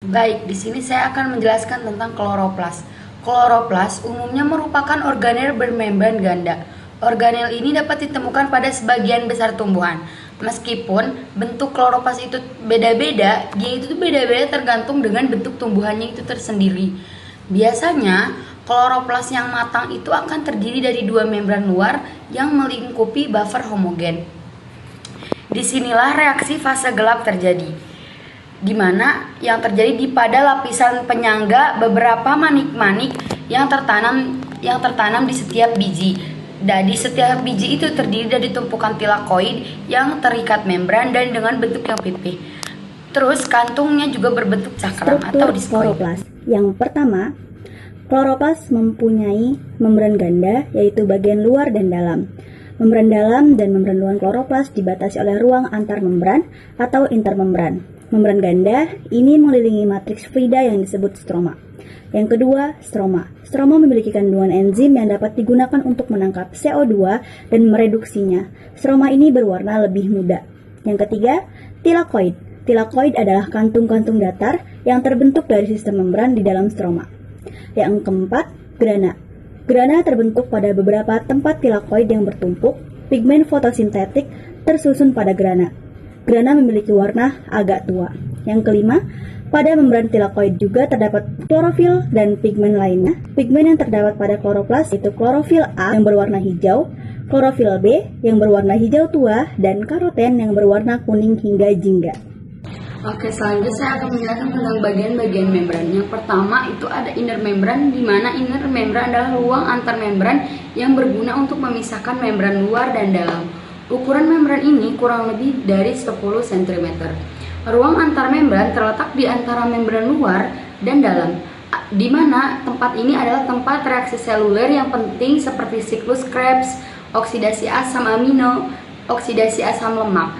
Baik, di sini saya akan menjelaskan tentang kloroplas. Kloroplas umumnya merupakan organel bermembran ganda. Organel ini dapat ditemukan pada sebagian besar tumbuhan. Meskipun bentuk kloroplas itu beda-beda, dia itu beda-beda tergantung dengan bentuk tumbuhannya itu tersendiri. Biasanya, kloroplas yang matang itu akan terdiri dari dua membran luar yang melingkupi buffer homogen. Disinilah reaksi fase gelap terjadi, di mana yang terjadi pada lapisan penyangga beberapa manik-manik yang tertanam di setiap biji. Dan di setiap biji itu terdiri dari tumpukan tilakoid yang terikat membran dan dengan bentuk yang pipih. Terus kantungnya juga berbentuk cakram atau diskoid. Kloroplas. Yang pertama, kloroplas mempunyai membran ganda, yaitu bagian luar dan dalam. Membran dalam dan membran luar kloroplas dibatasi oleh ruang antar membran atau intermembran. Membran ganda ini mengelilingi matriks Frida yang disebut stroma. Yang kedua, stroma. Stroma memiliki kandungan enzim yang dapat digunakan untuk menangkap CO2 dan mereduksinya. Stroma ini berwarna lebih muda. Yang ketiga, tilakoid. Tilakoid adalah kantung-kantung datar yang terbentuk dari sistem membran di dalam stroma. Yang keempat, grana. Grana terbentuk pada beberapa tempat tilakoid yang bertumpuk. Pigmen fotosintetik tersusun pada grana. Grana memiliki warna agak tua. Yang kelima, pada membran tilakoid juga terdapat klorofil dan pigmen lainnya. Pigmen yang terdapat pada kloroplas yaitu klorofil A yang berwarna hijau, klorofil B yang berwarna hijau tua, dan karoten yang berwarna kuning hingga jingga. Oke, selanjutnya saya akan menjelaskan tentang bagian-bagian membran. Yang pertama itu ada inner membran, di mana inner membran adalah ruang antar membran yang berguna untuk memisahkan membran luar dan dalam. Ukuran membran ini kurang lebih dari 10 cm. Ruang antar membran terletak di antara membran luar dan dalam, di mana tempat ini adalah tempat reaksi seluler yang penting seperti siklus Krebs, oksidasi asam amino, oksidasi asam lemak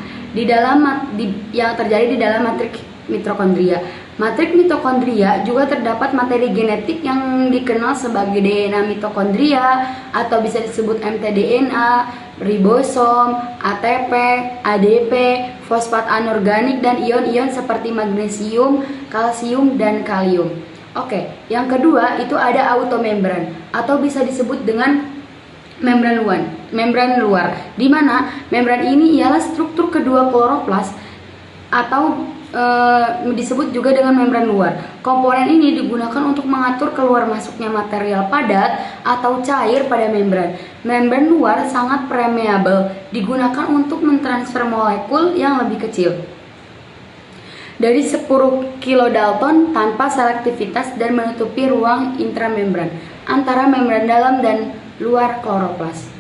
yang terjadi di dalam matriks mitokondria. Matriks mitokondria juga terdapat materi genetik yang dikenal sebagai DNA mitokondria atau bisa disebut mtDNA, ribosom, ATP, ADP, fosfat anorganik, dan ion-ion seperti magnesium, kalsium, dan kalium. Oke, yang kedua itu ada automembran atau bisa disebut dengan membran luar, di mana membran ini ialah struktur kedua kloroplas atau disebut juga dengan membran luar. Komponen ini digunakan untuk mengatur keluar masuknya material padat atau cair pada membran. Membran luar sangat permeabel, digunakan untuk mentransfer molekul yang lebih kecil dari 10 kilodalton tanpa selektivitas dan menutupi ruang intramembran antara membran dalam dan luar kloroplas.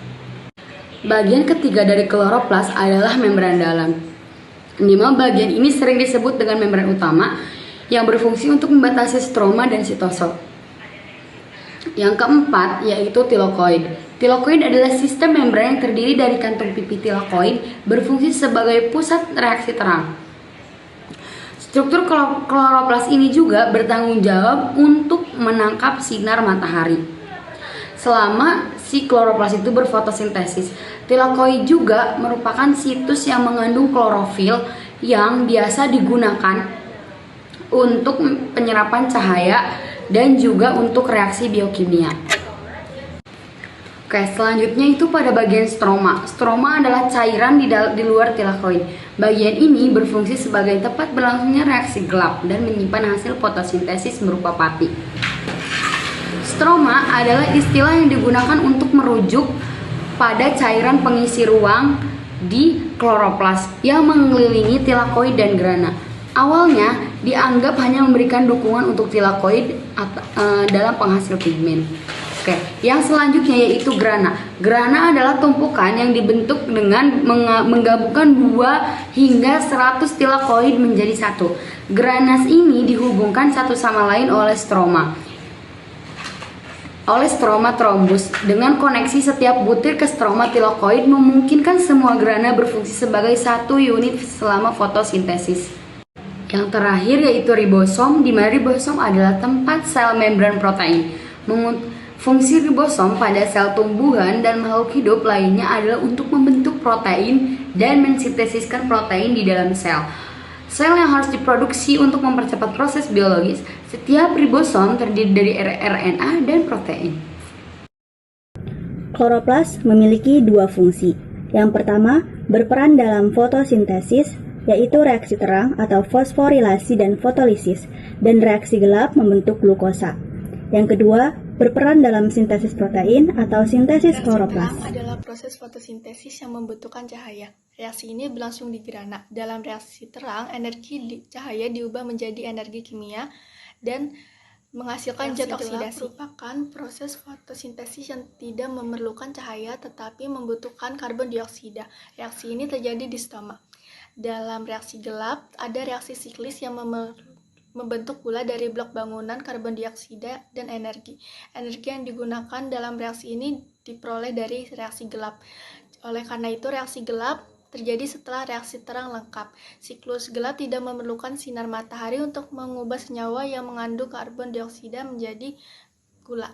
Bagian ketiga dari kloroplas adalah membran dalam. Dimana bagian ini sering disebut dengan membran utama yang berfungsi untuk membatasi stroma dan sitosol. Yang keempat yaitu tilakoid. Tilakoid adalah sistem membran yang terdiri dari kantung pipih tilakoid berfungsi sebagai pusat reaksi terang. Struktur kloroplas ini juga bertanggung jawab untuk menangkap sinar matahari selama si kloroplas itu berfotosintesis. Tilakoid juga merupakan situs yang mengandung klorofil yang biasa digunakan untuk penyerapan cahaya dan juga untuk reaksi biokimia. Oke, selanjutnya itu pada bagian stroma. Stroma adalah cairan di luar tilakoid. Bagian ini berfungsi sebagai tempat berlangsungnya reaksi gelap dan menyimpan hasil fotosintesis berupa pati. Stroma adalah istilah yang digunakan untuk merujuk pada cairan pengisi ruang di kloroplas yang mengelilingi tilakoid dan grana. Awalnya dianggap hanya memberikan dukungan untuk tilakoid dalam penghasil pigmen. Oke, yang selanjutnya yaitu grana. Grana adalah tumpukan yang dibentuk dengan menggabungkan 2 hingga 100 tilakoid menjadi satu. Granas ini dihubungkan satu sama lain oleh stroma trombus. Dengan koneksi setiap butir ke stroma tilakoid memungkinkan semua grana berfungsi sebagai satu unit selama fotosintesis. Yang terakhir yaitu ribosom, di mana ribosom adalah tempat sel membran protein. Fungsi ribosom pada sel tumbuhan dan makhluk hidup lainnya adalah untuk membentuk protein dan mensintesiskan protein di dalam sel. Sel yang harus diproduksi untuk mempercepat proses biologis. Setiap ribosom terdiri dari RNA dan protein. Kloroplas memiliki dua fungsi. Yang pertama, berperan dalam fotosintesis, yaitu reaksi terang atau fosforilasi dan fotolisis, dan reaksi gelap membentuk glukosa. Yang kedua, berperan dalam sintesis protein atau sintesis kloroplas. Reaksi terang adalah proses fotosintesis yang membutuhkan cahaya. Reaksi ini berlangsung di gerhana. Dalam reaksi terang, energi cahaya diubah menjadi energi kimia dan menghasilkan zat oksidasi. Merupakan proses fotosintesis yang tidak memerlukan cahaya tetapi membutuhkan karbon dioksida. Reaksi ini terjadi di stoma. Dalam reaksi gelap, ada reaksi siklis yang membentuk gula dari blok bangunan karbon dioksida dan energi. Energi yang digunakan dalam reaksi ini diperoleh dari reaksi gelap. Oleh karena itu, reaksi gelap terjadi setelah reaksi terang lengkap. Siklus gelap tidak memerlukan sinar matahari untuk mengubah senyawa yang mengandung karbon dioksida menjadi gula.